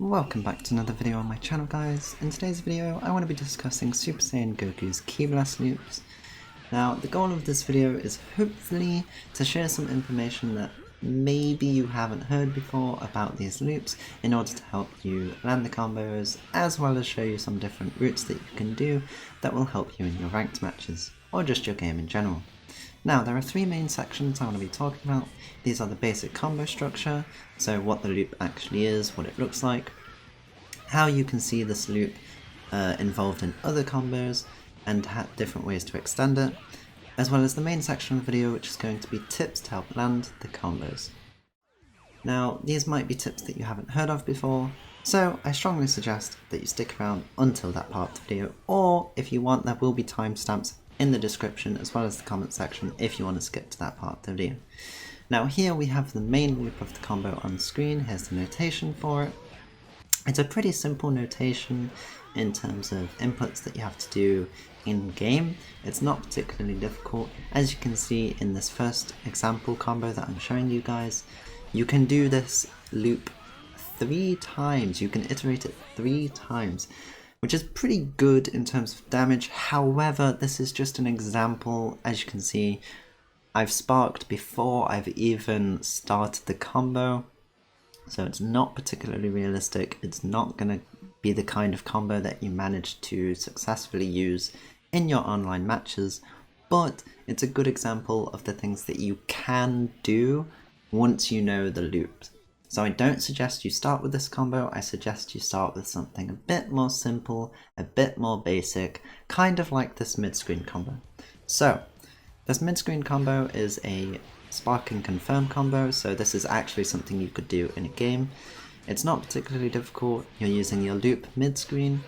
Welcome back to another video on my channel, guys. In today's video I want to be discussing Super Saiyan Goku's Ki Blast loops. Now the goal of this video is hopefully to share some information that maybe you haven't heard before about these loops in order to help you land the combos, as well as show you some different routes that you can do that will help you in your ranked matches or just your game in general. Now, there are three main sections I want to be talking about. These are the basic combo structure, so what the loop actually is, what it looks like, how you can see this loop involved in other combos, and different ways to extend it, as well as the main section of the video, which is going to be tips to help land the combos. Now, these might be tips that you haven't heard of before, so I strongly suggest that you stick around until that part of the video, or if you want, there will be timestamps in the description as well as the comment section if you want to skip to that part of the video. Now here we have the main loop of the combo on screen. Here's the notation for it. It's a pretty simple notation in terms of inputs that you have to do in game. It's not particularly difficult. As you can see in this first example combo that I'm showing you guys, you can do this loop 3 times. You can iterate it 3 times, which is pretty good in terms of damage. However, this is just an example. As you can see, I've sparked before I've even started the combo, so it's not particularly realistic. It's not going to be the kind of combo that you manage to successfully use in your online matches, but it's a good example of the things that you can do once you know the loops. So I don't suggest you start with this combo. I suggest you start with something a bit more simple, a bit more basic, kind of like this mid-screen combo. So this mid-screen combo is a spark and confirm combo, so this is actually something you could do in a game. It's not particularly difficult. You're using your loop mid-screen.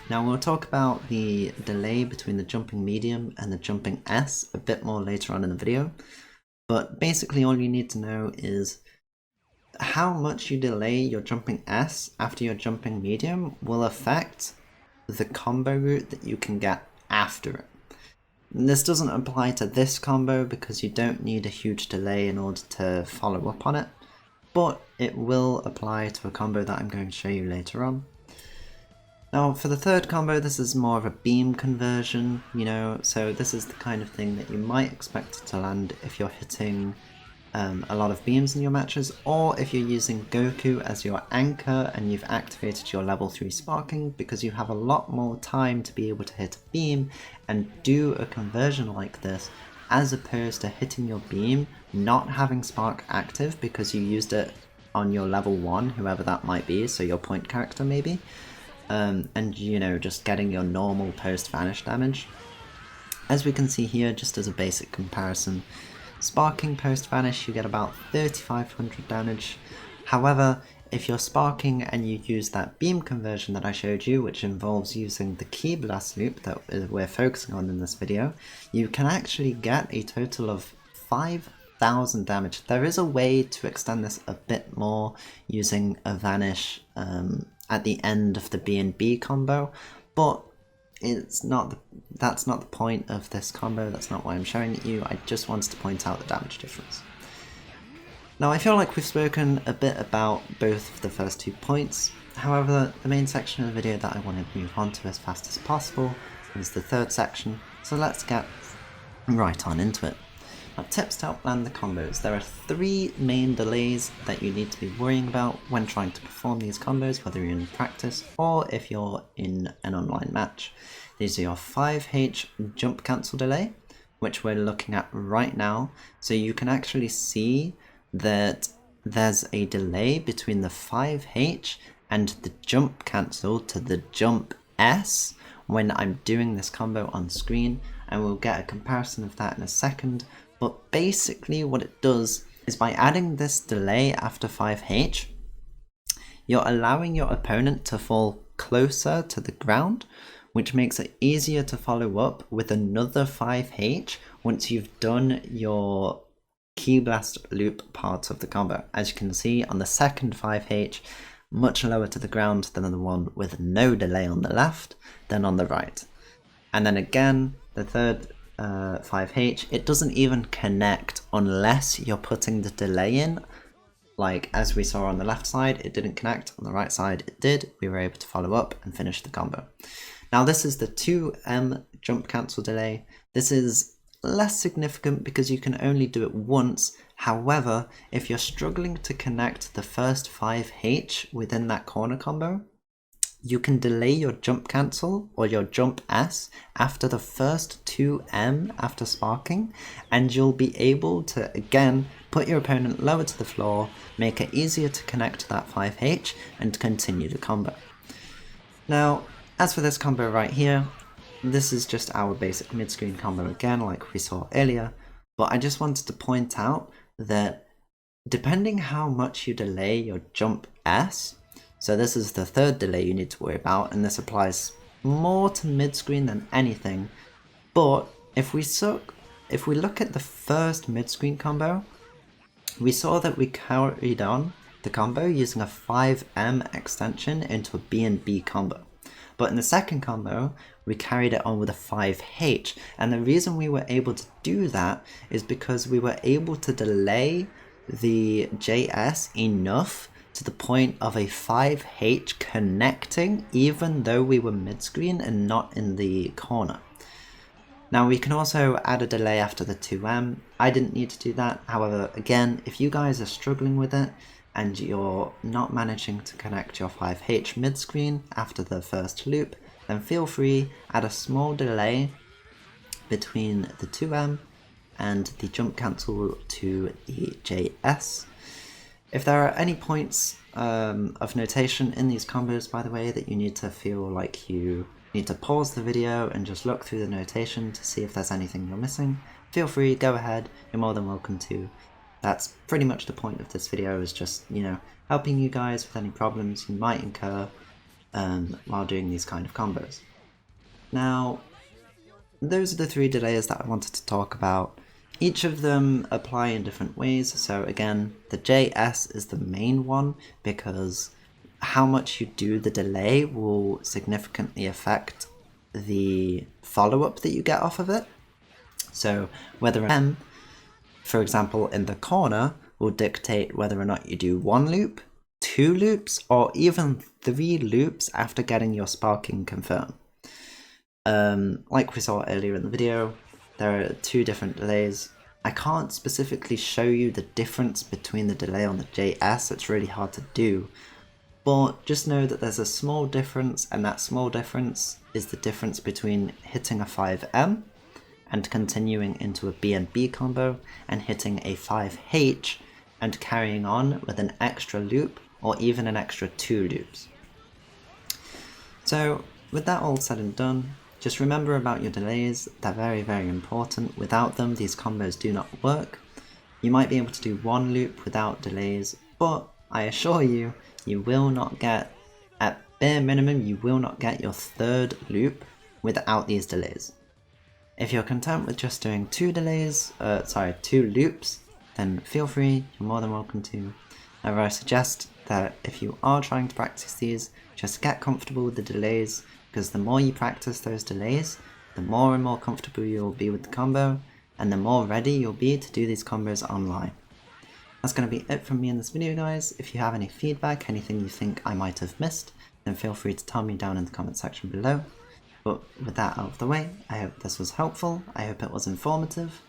Now we'll talk about the delay between the jumping medium and the jumping S a bit more later on in the video, but basically all you need to know is how much you delay your jumping S after your jumping medium will affect the combo route that you can get after it. And this doesn't apply to this combo because you don't need a huge delay in order to follow up on it, but it will apply to a combo that I'm going to show you later on. Now for the third combo, this is more of a beam conversion, so this is the kind of thing that you might expect to land if you're hitting a lot of beams in your matches, or if you're using Goku as your anchor and you've activated your level 3 sparking, because you have a lot more time to be able to hit a beam and do a conversion like this, as opposed to hitting your beam, not having spark active because you used it on your level 1, whoever that might be, so your point character maybe, and just getting your normal post vanish damage. As we can see here, just as a basic comparison, sparking post vanish you get about 3500 damage. However, if you're sparking and you use that beam conversion that I showed you, which involves using the Ki Blast loop that we're focusing on in this video, you can actually get a total of 5000 damage. There is a way to extend this a bit more using a vanish at the end of the B&B combo, but that's not the point of this combo. That's not why I'm showing it you. I just wanted to point out the damage difference. Now I feel like we've spoken a bit about both of the first 2 points. However, the main section of the video that I wanted to move on to as fast as possible is the third section, so let's get right on into it. Now, tips to help land the combos. There are 3 main delays that you need to be worrying about when trying to perform these combos, whether you're in practice or if you're in an online match. These are your 5H jump cancel delay, which we're looking at right now. So you can actually see that there's a delay between the 5H and the jump cancel to the jump S when I'm doing this combo on screen, and we'll get a comparison of that in a second. But basically what it does is by adding this delay after 5H, you're allowing your opponent to fall closer to the ground, which makes it easier to follow up with another 5H once you've done your Ki Blast loop part of the combo. As you can see on the second 5H, much lower to the ground than the one with no delay on the left than on the right. And then again, the third 5H, it doesn't even connect unless you're putting the delay in like as we saw on the left side, it didn't connect, on the right side it did. We were able to follow up and finish the combo. Now this is the 2M jump cancel delay. This is less significant because you can only do it once. However, if you're struggling to connect the first 5H within that corner combo, you can delay your jump cancel or your jump S after the first 2M after sparking, and you'll be able to again put your opponent lower to the floor, make it easier to connect that 5H and continue the combo. Now, as for this combo right here, this is just our basic mid-screen combo again, like we saw earlier, but I just wanted to point out that depending how much you delay your jump S, so this is the third delay you need to worry about, and this applies more to mid-screen than anything, but if we look at the first mid-screen combo, we saw that we carried on the combo using a 5M extension into a B&B combo. But in the second combo, we carried it on with a 5H, and the reason we were able to do that is because we were able to delay the JS enough to the point of a 5H connecting even though we were mid-screen and not in the corner. Now we can also add a delay after the 2M. I didn't need to do that. However, again, if you guys are struggling with it and you're not managing to connect your 5H mid-screen after the first loop, then feel free, add a small delay between the 2M and the jump cancel to the JS. If there are any points of notation in these combos, by the way, that you need to feel like you need to pause the video and just look through the notation to see if there's anything you're missing, feel free, go ahead, you're more than welcome to. That's pretty much the point of this video, is just, you know, helping you guys with any problems you might incur while doing these kind of combos. Now, those are the 3 delays that I wanted to talk about. Each of them apply in different ways, so again, the JS is the main one because how much you do the delay will significantly affect the follow-up that you get off of it. So whether an M, for example, in the corner will dictate whether or not you do 1 loop, 2 loops, or even 3 loops after getting your sparking confirmed. Like we saw earlier in the video, there are 2 different delays. I can't specifically show you the difference between the delay on the JS, it's really hard to do, but just know that there's a small difference, and that small difference is the difference between hitting a 5M and continuing into a B&B combo and hitting a 5H and carrying on with an extra loop or even an extra 2 loops. So with that all said and done, just remember about your delays. They're very, very important. Without them, these combos do not work. You might be able to do 1 loop without delays, but I assure you, you will not get, at bare minimum, you will not get your 3rd loop without these delays. If you're content with just doing 2 loops, then feel free, you're more than welcome to. However, I suggest that if you are trying to practice these, just get comfortable with the delays, because the more you practice those delays, the more and more comfortable you will be with the combo, and the more ready you'll be to do these combos online. That's going to be it from me in this video, guys. If you have any feedback, anything you think I might have missed, then feel free to tell me down in the comment section below. But with that out of the way, I hope this was helpful, I hope it was informative.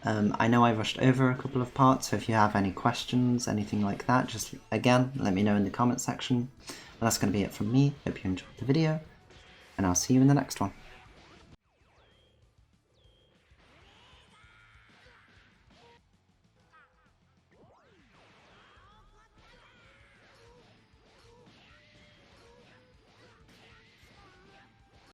I know I rushed over a couple of parts, so if you have any questions, anything like that, just again, let me know in the comment section. But that's going to be it from me. Hope you enjoyed the video, and I'll see you in the next one.